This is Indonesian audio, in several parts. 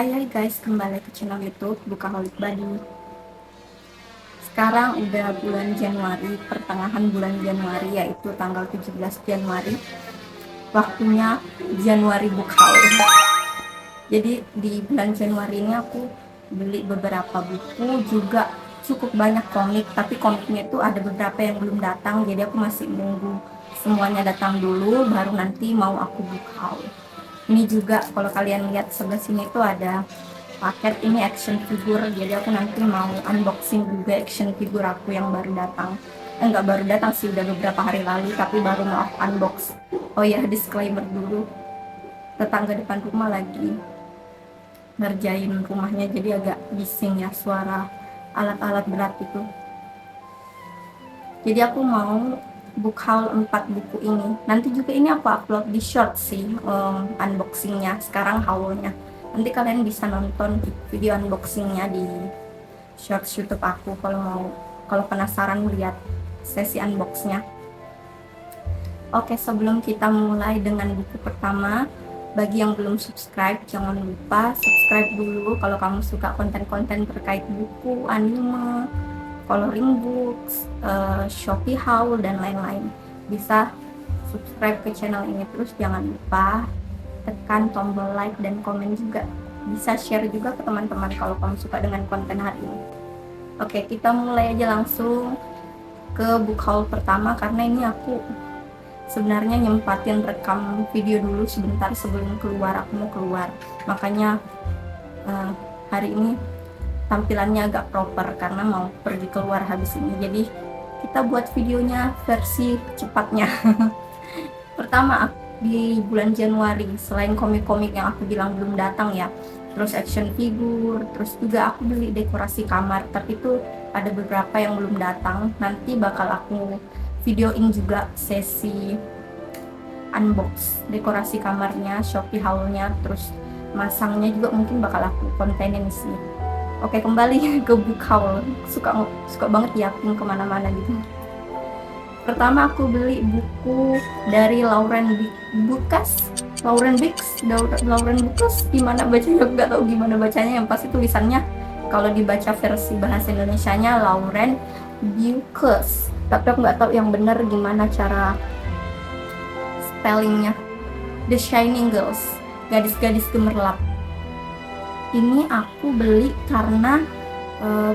Hai guys, kembali ke channel YouTube Bukaholic Body. Sekarang udah bulan Januari, pertengahan bulan Januari, yaitu tanggal 17 Januari. Waktunya Januari Book Haul. Jadi di bulan Januari ini aku beli beberapa buku, juga cukup banyak komik, tapi komiknya itu ada beberapa yang belum datang, jadi aku masih nunggu semuanya datang dulu, baru nanti mau aku book haul. Ini juga kalau kalian lihat sebelah sini tuh ada paket, ini action figure, jadi aku nanti mau unboxing juga action figure aku yang baru datang. Enggak baru datang sih, udah beberapa hari lalu, tapi baru mau aku unbox. Oh ya, disclaimer dulu, tetangga depan rumah lagi ngerjain rumahnya, jadi agak bising ya suara alat-alat berat itu. Jadi aku mau book haul 4 buku ini. Nanti juga ini aku upload di short sih, unboxingnya, sekarang haulnya. Nanti kalian bisa nonton video unboxingnya di shorts YouTube aku kalau penasaran lihat sesi unboxnya. Oke, sebelum kita mulai dengan buku pertama, bagi yang belum subscribe, jangan lupa subscribe dulu kalau kamu suka konten-konten terkait buku, anime, coloring books, Shopee haul, dan lain-lain. Bisa subscribe ke channel ini, terus jangan lupa tekan tombol like dan komen juga. Bisa share juga ke teman-teman kalau kamu suka dengan konten hari ini. Oke, kita mulai aja langsung ke book haul pertama, karena ini aku sebenarnya nyempatin rekam video dulu sebentar sebelum keluar, aku mau keluar, makanya hari ini tampilannya agak proper karena mau pergi keluar habis ini, jadi kita buat videonya versi cepatnya. Pertama, di bulan Januari, selain komik-komik yang aku bilang belum datang ya, terus action figure, terus juga aku beli dekorasi kamar, tapi itu ada beberapa yang belum datang. Nanti bakal aku videoin juga sesi unbox dekorasi kamarnya, Shopee haulnya, terus masangnya juga mungkin bakal aku kontenin sih. Oke, kembali ke book haul. Suka banget yapin kemana-mana gitu. Pertama aku beli buku dari Lauren Bix, gimana bacanya, nggak tahu gimana bacanya, yang pasti tulisannya kalau dibaca versi bahasa Indonesianya Lauren Bix, tapi aku nggak tahu yang benar gimana cara spellingnya. The Shining Girls, gadis-gadis gemerlap. Ini aku beli karena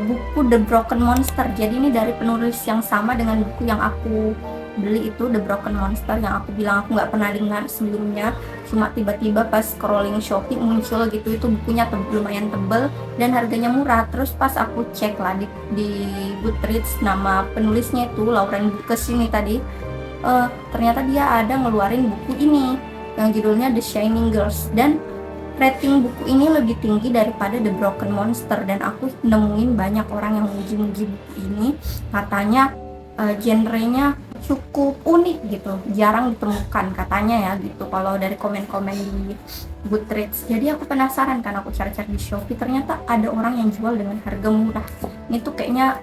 buku The Broken Monster. Jadi ini dari penulis yang sama dengan buku yang aku beli itu, The Broken Monster, yang aku bilang aku nggak pernah dengar sebelumnya. Cuma tiba-tiba pas scrolling Shopee muncul gitu, itu bukunya lumayan tebel dan harganya murah. Terus pas aku cek lah di Goodreads, nama penulisnya itu Lauren Bukes ini tadi, ternyata dia ada ngeluarin buku ini yang judulnya The Shining Girls, dan rating buku ini lebih tinggi daripada The Broken Monster, dan aku nemuin banyak orang yang muji-muji buku ini, katanya genrenya cukup unik gitu, jarang ditemukan katanya ya gitu kalau dari komen-komen di Goodreads. Jadi aku penasaran kan, aku cari-cari di Shopee, ternyata ada orang yang jual dengan harga murah. Ini tuh kayaknya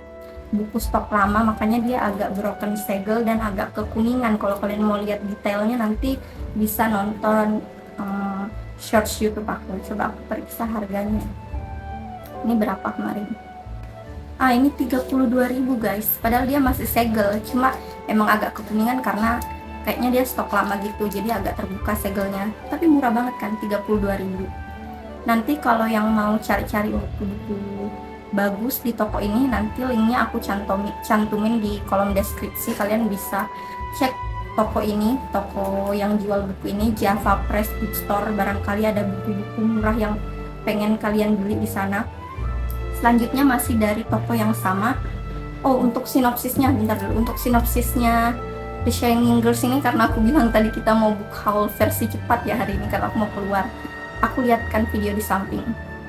buku stok lama, makanya dia agak broken segel dan agak kekuningan. Kalau kalian mau lihat detailnya nanti bisa nonton shorts YouTube aku. Coba aku periksa harganya. Ini berapa kemarin? Ini 32.000 guys. Padahal dia masih segel, cuma emang agak kekuningan karena kayaknya dia stok lama gitu, jadi agak terbuka segelnya. Tapi murah banget kan, 32.000. Nanti kalau yang mau cari-cari buku-buku bagus di toko ini, nanti linknya aku cantumin di kolom deskripsi. Kalian bisa cek toko ini, toko yang jual buku ini, Java Press Bookstore. Barangkali ada buku-buku murah yang pengen kalian beli di sana. Selanjutnya masih dari toko yang sama. Oh, untuk sinopsisnya, bentar dulu. Untuk sinopsisnya The Shining Girls ini, karena aku bilang tadi kita mau book haul versi cepat ya hari ini karena aku mau keluar, aku lihatkan video di samping,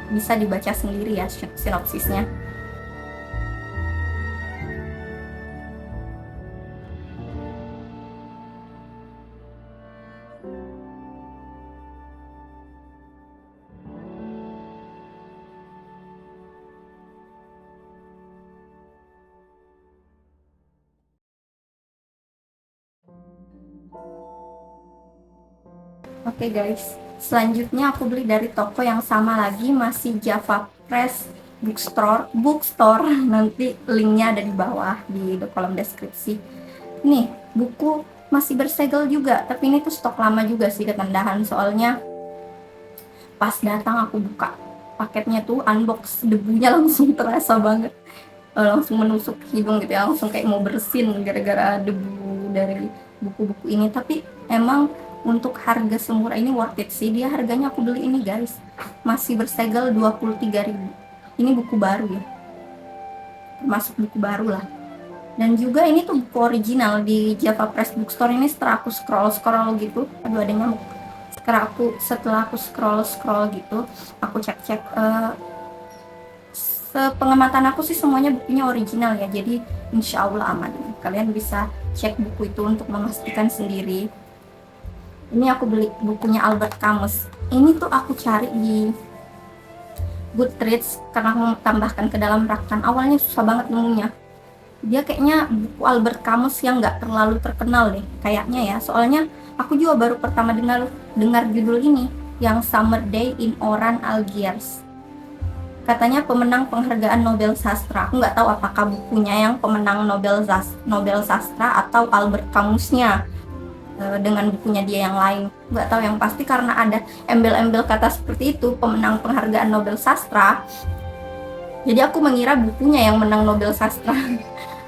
bisa dibaca sendiri ya sinopsisnya. Oke guys, Selanjutnya aku beli dari toko yang sama lagi, masih Java Press bookstore. Nanti linknya ada di bawah di kolom deskripsi. Nih, buku masih bersegel juga, tapi ini tuh stok lama juga sih ketendahan, soalnya pas datang aku buka paketnya tuh unbox, debunya langsung terasa banget, langsung menusuk hidung gitu ya, langsung kayak mau bersin gara-gara debu dari buku-buku ini. Tapi emang untuk harga semurah ini worth it sih. Dia harganya, aku beli ini guys, masih bersegel 23.000. Ini buku baru ya, termasuk buku baru lah. Dan juga ini tuh buku original di Java Press Bookstore ini. Setelah aku scroll gitu, aduh ada nyamuk. Setelah aku scroll gitu, aku cek sepengamatan aku sih semuanya bukunya original ya, jadi insya Allah aman. Kalian bisa cek buku itu untuk memastikan sendiri. Ini aku beli bukunya Albert Camus. Ini tuh aku cari di Goodreads karena aku tambahkan ke dalam rak. Awalnya susah banget nemunya. Dia kayaknya buku Albert Camus yang nggak terlalu terkenal deh kayaknya ya, soalnya aku juga baru pertama dengar judul ini, yang Summer Day in Oran, Algiers. Katanya pemenang penghargaan Nobel Sastra. Aku nggak tahu apakah bukunya yang pemenang Nobel Sastra atau Albert Camusnya dengan bukunya dia yang lain. Nggak tahu, yang pasti karena ada embel-embel kata seperti itu, pemenang penghargaan Nobel Sastra, jadi aku mengira bukunya yang menang Nobel Sastra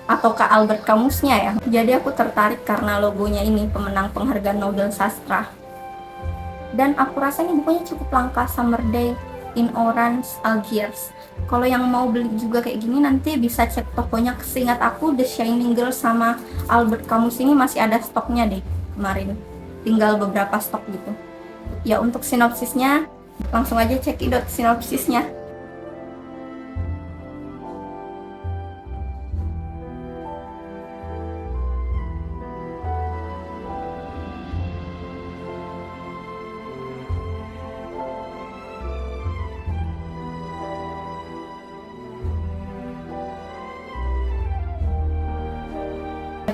ataukah Albert Camusnya ya. Jadi aku tertarik karena logonya ini, pemenang penghargaan Nobel Sastra. Dan aku rasa ini bukunya cukup langka, Summer Day in Orange, Algiers. Kalau yang mau beli juga kayak gini nanti bisa cek tokonya. Seingat aku The Shining Girl sama Albert Camus ini masih ada stoknya deh kemarin, tinggal beberapa stok gitu ya. Untuk sinopsisnya langsung aja cekidot sinopsisnya.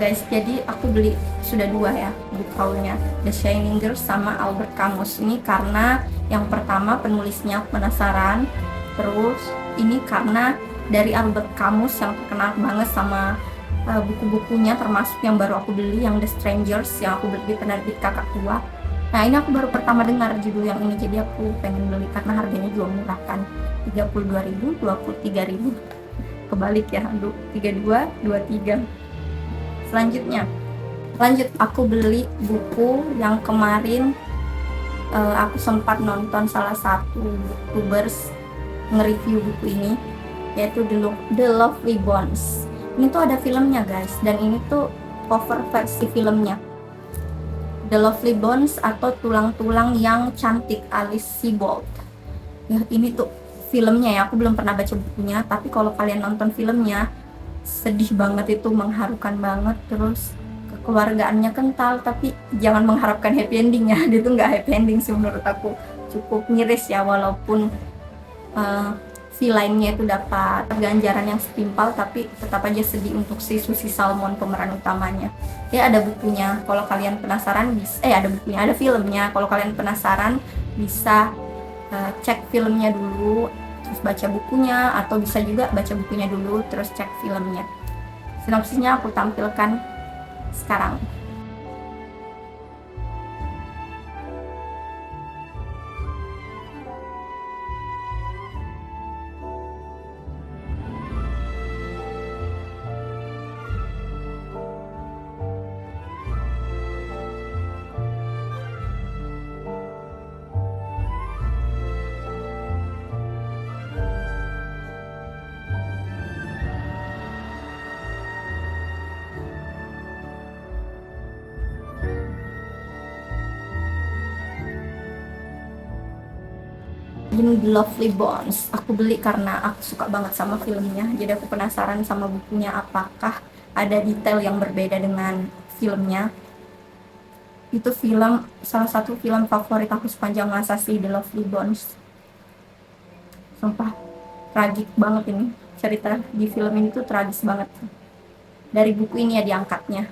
Guys, jadi aku beli sudah dua ya buku haulnya, The Shining Girl sama Albert Camus. Ini karena yang pertama penulisnya penasaran, terus ini karena dari Albert Camus yang terkenal banget sama buku-bukunya, termasuk yang baru aku beli yang The Strangers yang aku beli di penerbit Kakak Tua. Nah ini aku baru pertama dengar judul yang ini, jadi aku pengen beli karena harganya juga murah kan, 32.000, 23.000, kebalik ya, 32, 23. Selanjutnya aku beli buku yang kemarin aku sempat nonton salah satu youtubers nge-review buku ini, yaitu The Lovely Bones. Ini tuh ada filmnya guys, dan ini tuh cover versi filmnya, The Lovely Bones atau Tulang-tulang yang Cantik, Alice Sebold ya. Ini tuh filmnya ya, aku belum pernah baca bukunya, tapi kalau kalian nonton filmnya sedih banget, itu mengharukan banget, terus kekeluargaannya kental, tapi jangan mengharapkan happy ending ya. Dia tuh nggak happy ending sih menurut aku, cukup miris ya, walaupun villainnya itu dapat ganjaran yang setimpal, tapi tetap aja sedih untuk si Susie Salmon pemeran utamanya ya. Ada bukunya kalau kalian penasaran, ada filmnya, kalau kalian penasaran bisa cek filmnya dulu terus baca bukunya, atau bisa juga baca bukunya dulu terus cek filmnya. Sinopsisnya aku tampilkan sekarang. Ini The Lovely Bones aku beli karena aku suka banget sama filmnya, jadi aku penasaran sama bukunya apakah ada detail yang berbeda dengan filmnya. Itu salah satu film favorit aku sepanjang masa sih, The Lovely Bones. Sumpah tragik banget ini, cerita di film ini tuh tragis banget. Dari buku ini ya diangkatnya,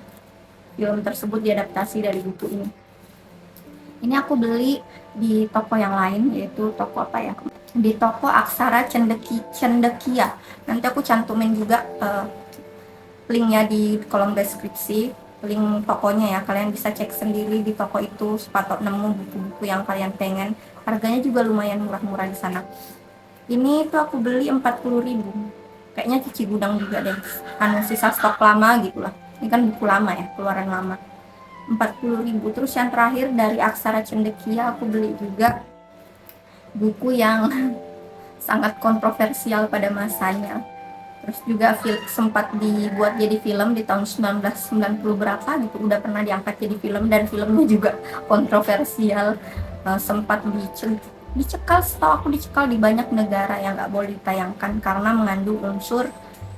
film tersebut diadaptasi dari buku ini. Ini aku beli di toko yang lain, yaitu toko apa ya? Di toko Aksara Cendekia. Nanti aku cantumin juga linknya di kolom deskripsi, link tokonya ya. Kalian bisa cek sendiri di toko itu supaya nemu buku-buku yang kalian pengen. Harganya juga lumayan murah-murah di sana. Ini tuh aku beli 40.000. Kayaknya cuci gudang juga deh. Anu sisa stok lama gitu lah. Ini kan buku lama ya, keluaran lama. 40.000. Terus yang terakhir dari Aksara Cendekia aku beli juga buku yang sangat kontroversial pada masanya. Terus juga sempat dibuat jadi film di tahun 1990 berapa gitu, udah pernah diangkat jadi film dan filmnya juga kontroversial. Sempat dicekal, setahu aku dicekal di banyak negara yang nggak boleh ditayangkan karena mengandung unsur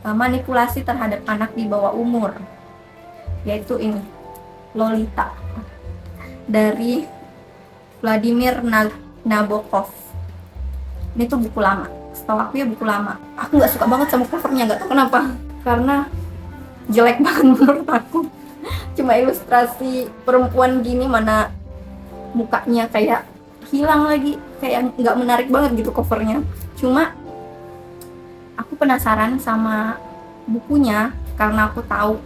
manipulasi terhadap anak di bawah umur, yaitu ini Lolita dari Vladimir Nabokov. Ini tuh buku lama, setahu aku ya buku lama. Aku nggak suka banget sama covernya, nggak tahu kenapa, karena jelek banget menurut aku. Cuma ilustrasi perempuan gini, mana mukanya kayak hilang lagi, kayak nggak menarik banget gitu covernya. Cuma aku penasaran sama bukunya karena aku tahu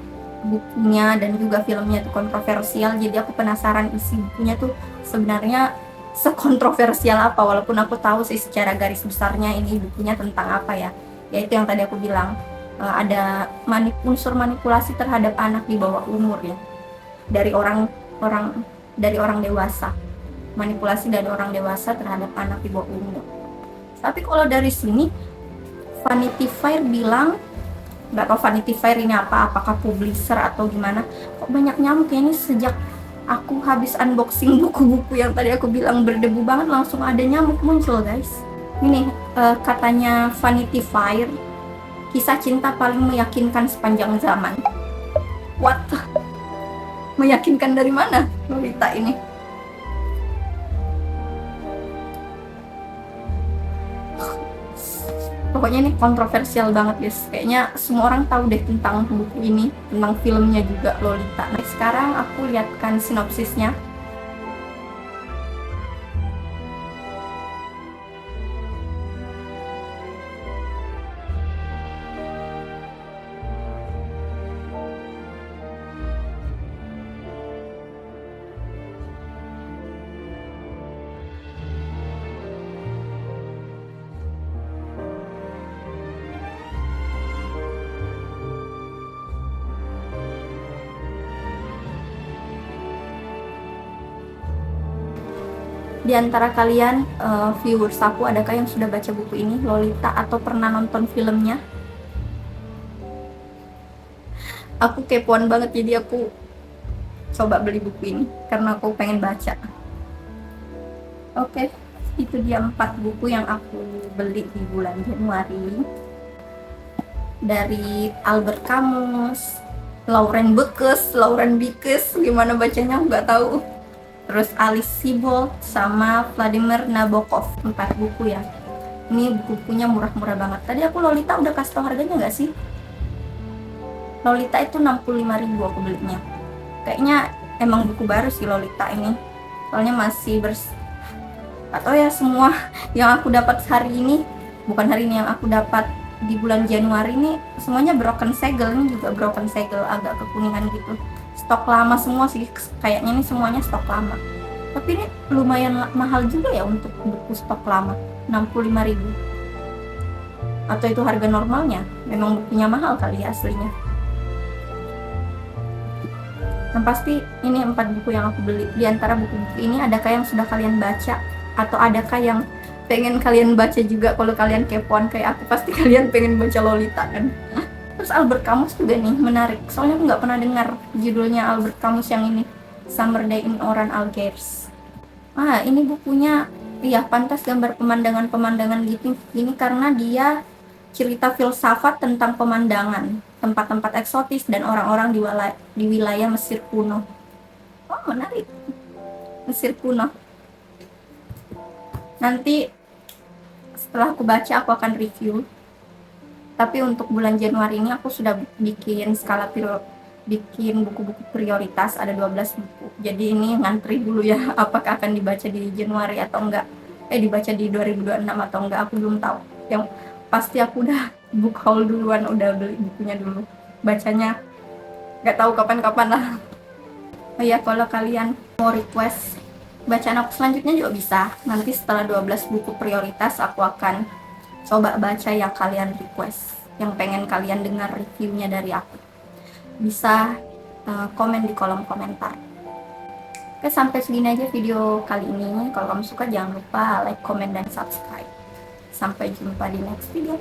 bukunya dan juga filmnya itu kontroversial, jadi aku penasaran isi bukunya tuh sebenarnya sekontroversial apa, walaupun aku tahu sih secara garis besarnya ini bukunya tentang apa ya, yaitu yang tadi aku bilang, ada unsur manipulasi terhadap anak di bawah umur ya, dari orang dewasa, manipulasi dari orang dewasa terhadap anak di bawah umur. Tapi kalau dari sini Vanity Fair bilang, nggak tahu Vanity Fair ini apakah publisher atau gimana, kok banyak nyamuk ya. Ini sejak aku habis unboxing buku-buku yang tadi aku bilang berdebu banget, langsung ada nyamuk muncul guys. Ini katanya Vanity Fair, kisah cinta paling meyakinkan sepanjang zaman. What? Meyakinkan dari mana Lolita ini? Pokoknya ini kontroversial banget guys. Kayaknya semua orang tahu deh tentang buku ini, tentang filmnya juga Lolita. Nah, sekarang aku lihatkan sinopsisnya. Di antara kalian viewers aku, adakah yang sudah baca buku ini Lolita atau pernah nonton filmnya? Aku kepoan banget, jadi aku coba beli buku ini karena aku pengen baca. Oke, itu dia 4 buku yang aku beli di bulan Januari. Dari Albert Camus, Lauren Bikes, gimana bacanya nggak tahu. Terus Alice Sebold sama Vladimir Nabokov, 4 buku ya. Ini bukunya murah-murah banget. Tadi aku Lolita udah kasih tau harganya nggak sih? Lolita itu 65.000 aku belinya. Kayaknya emang buku baru sih Lolita ini. Soalnya masih atau ya semua yang aku dapat hari ini, bukan hari ini, yang aku dapat di bulan Januari ini semuanya broken segel. Ini juga broken segel, agak kekuningan gitu. Stok lama semua sih kayaknya, ini semuanya stok lama. Tapi ini lumayan mahal juga ya untuk buku stok lama, 65.000. Atau itu harga normalnya? Memang bukunya mahal kali ya aslinya. Yang pasti ini 4 buku yang aku beli. Di antara buku-buku ini adakah yang sudah kalian baca? Atau adakah yang pengen kalian baca juga? Kalau kalian kepoan kayak aku, pasti kalian pengen baca Lolita kan? Terus Albert Camus juga nih menarik, soalnya aku nggak pernah dengar judulnya Albert Camus yang ini, Summer Day in Oran Algiers. Ini bukunya, iya pantas gambar pemandangan-pemandangan gitu ini, karena dia cerita filsafat tentang pemandangan, tempat-tempat eksotis dan orang-orang di wilayah Mesir kuno. Oh menarik, Mesir kuno. Nanti setelah aku baca aku akan review. Tapi untuk bulan Januari ini aku sudah bikin skala bikin buku-buku prioritas, ada 12 buku. Jadi ini ngantri dulu ya, apakah akan dibaca di Januari atau enggak. Dibaca di 2026 atau enggak, aku belum tahu. Yang pasti aku udah book haul duluan, udah beli bukunya dulu. Bacanya nggak tahu kapan-kapan lah. Oh ya, kalau kalian mau request bacaan aku selanjutnya juga bisa. Nanti setelah 12 buku prioritas, aku akan coba baca yang kalian request, yang pengen kalian dengar reviewnya dari aku. Bisa komen di kolom komentar. Oke, sampai segini aja video kali ini. Kalau kamu suka jangan lupa like, comment, dan subscribe. Sampai jumpa di next video.